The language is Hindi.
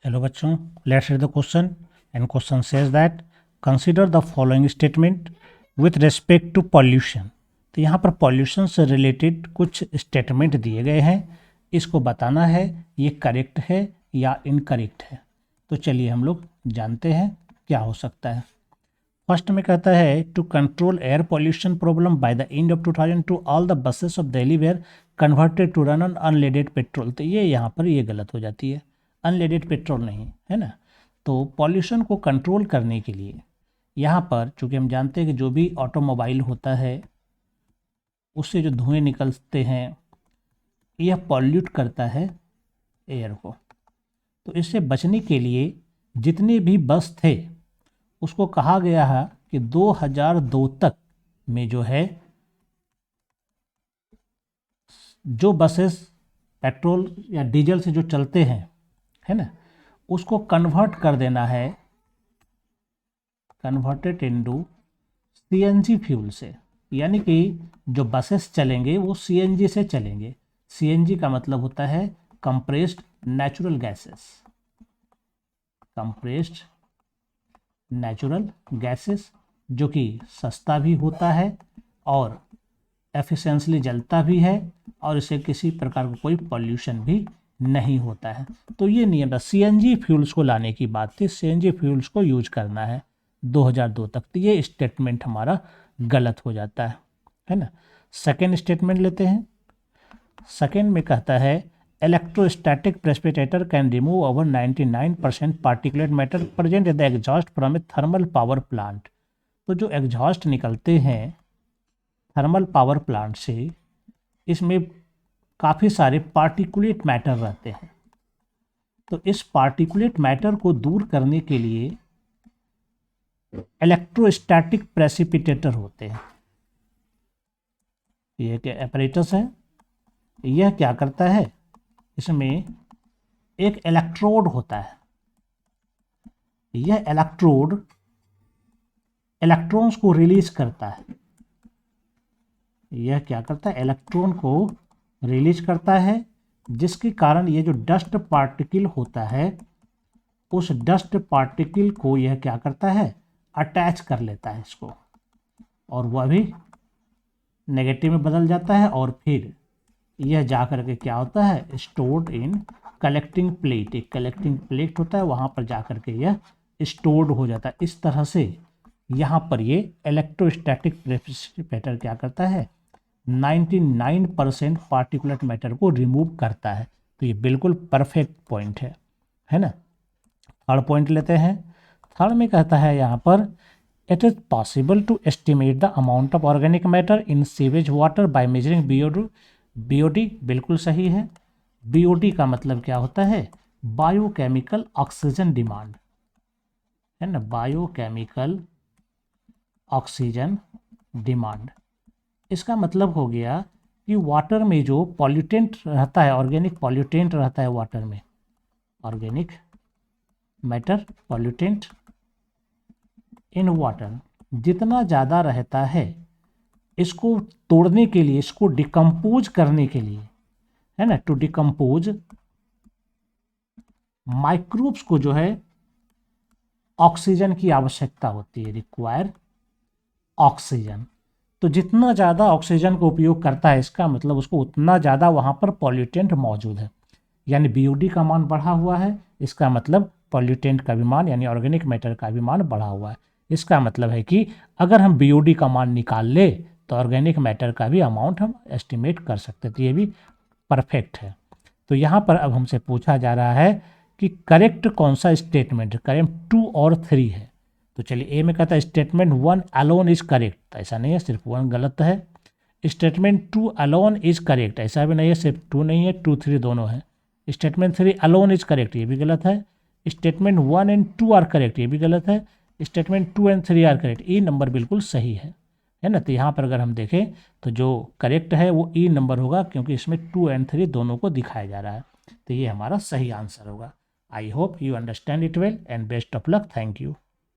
Hello बच्चों, let's read the question and question says that consider the following statement with respect to pollution। तो यहाँ पर pollution से related कुछ statement दिए गए हैं, इसको बताना है ये करेक्ट है या इनकरेक्ट है। तो चलिए हम लोग जानते हैं क्या हो सकता है। फर्स्ट में कहता है to control air pollution problem by the end of 2002 all the buses of Delhi were converted to run on unleaded petrol. तो ये यहाँ पर ये गलत हो जाती है, अनलेडेड पेट्रोल नहीं है ना। तो पॉल्यूशन को कंट्रोल करने के लिए यहाँ पर चूँकि हम जानते हैं कि जो भी ऑटोमोबाइल होता है उससे जो धुएं निकलते हैं यह पॉल्यूट करता है एयर को। तो इससे बचने के लिए जितने भी बस थे उसको कहा गया है कि 2002 तक में जो है जो बसेस पेट्रोल या डीजल से जो चलते हैं है ना उसको कन्वर्ट कर देना है, कन्वर्टेड इनटू सीएनजी फ्यूल से। यानी कि जो बसेस चलेंगे वो सीएनजी से चलेंगे। सीएनजी का मतलब होता है compressed natural gases, compressed natural gases जो कि सस्ता भी होता है और एफिशिएंटली जलता भी है और इससे किसी प्रकार का कोई पॉल्यूशन भी नहीं होता है। तो ये नियम था, सीएनजी फ्यूल्स को लाने की बात थी, सीएनजी फ्यूल्स को यूज करना है 2002 तक। तो ये स्टेटमेंट हमारा गलत हो जाता है ना। सेकेंड स्टेटमेंट लेते हैं। सेकेंड में कहता है electrostatic precipitator can remove over 99% particulate matter present in the exhaust from A thermal power plant. तो जो एग्जॉस्ट निकलते हैं थर्मल पावर प्लांट से इसमें काफ़ी सारे पार्टिकुलेट मैटर रहते हैं। तो इस पार्टिकुलेट मैटर को दूर करने के लिए इलेक्ट्रोस्टैटिक प्रेसिपिटेटर होते हैं। यह क्या एपरेटस है, यह क्या करता है, इसमें एक इलेक्ट्रोड होता है। यह इलेक्ट्रोड इलेक्ट्रॉन्स को रिलीज करता है। यह क्या करता है, इलेक्ट्रॉन को रिलीज करता है, जिसके कारण ये जो डस्ट पार्टिकल होता है उस डस्ट पार्टिकल को यह क्या करता है, अटैच कर लेता है इसको, और वह भी नेगेटिव में बदल जाता है और फिर यह जा कर के क्या होता है, स्टोर्ड इन कलेक्टिंग प्लेट। एक कलेक्टिंग प्लेट होता है, वहाँ पर जा कर के यह स्टोर्ड हो जाता है। इस तरह से यहाँ पर ये इलेक्ट्रोस्टैटिक प्रेसिपिटेटर क्या करता है, 99% पार्टिकुलेट मैटर को रिमूव करता है। तो ये बिल्कुल परफेक्ट पॉइंट है ना। थर्ड पॉइंट लेते हैं। थर्ड में कहता है यहाँ पर it is possible to estimate the amount of organic matter in sewage water by measuring BOD. बिल्कुल सही है। बीओडी का मतलब क्या होता है, बायोकेमिकल ऑक्सीजन डिमांड है ना, बायोकेमिकल ऑक्सीजन डिमांड। इसका मतलब हो गया कि वाटर में जो पॉल्यूटेंट रहता है, ऑर्गेनिक पॉल्यूटेंट रहता है वाटर में, organic matter pollutant in water जितना ज़्यादा रहता है, इसको तोड़ने के लिए, इसको डिकम्पोज करने के लिए है ना, टू डिकम्पोज माइक्रोब्स को जो है ऑक्सीजन की आवश्यकता होती है, रिक्वायर ऑक्सीजन। तो जितना ज़्यादा ऑक्सीजन का उपयोग करता है इसका मतलब उसको उतना ज़्यादा वहाँ पर पॉल्यूटेंट मौजूद है। यानी बीओडी का मान बढ़ा हुआ है, इसका मतलब पॉल्यूटेंट का भी मान यानी ऑर्गेनिक मैटर का भी मान बढ़ा हुआ है। इसका मतलब है कि अगर हम बीओडी का मान निकाल ले तो ऑर्गेनिक मैटर का भी अमाउंट हम एस्टिमेट कर सकते थे। ये भी परफेक्ट है। तो यहाँ पर अब हमसे पूछा जा रहा है कि करेक्ट कौन सा स्टेटमेंट, करेक्ट 2 और 3 है। तो चलिए ए में कहता है स्टेटमेंट 1 अलोन इज करेक्ट। ऐसा नहीं है, सिर्फ 1 गलत है। स्टेटमेंट 2 अलोन इज करेक्ट, ऐसा भी नहीं है, सिर्फ 2 नहीं है, 2 3 दोनों है। स्टेटमेंट 3 अलोन इज करेक्ट, ये भी गलत है। स्टेटमेंट 1 एंड 2 आर करेक्ट, ये भी गलत है। Statement 2 and 3 are correct, E number बिल्कुल सही है ना। तो यहाँ पर अगर हम देखें तो जो करेक्ट है वो ई नंबर होगा, क्योंकि इसमें 2 एंड 3 दोनों को दिखाया जा रहा है। तो ये हमारा सही आंसर होगा। I hope you understand it well and best of luck. Thank you.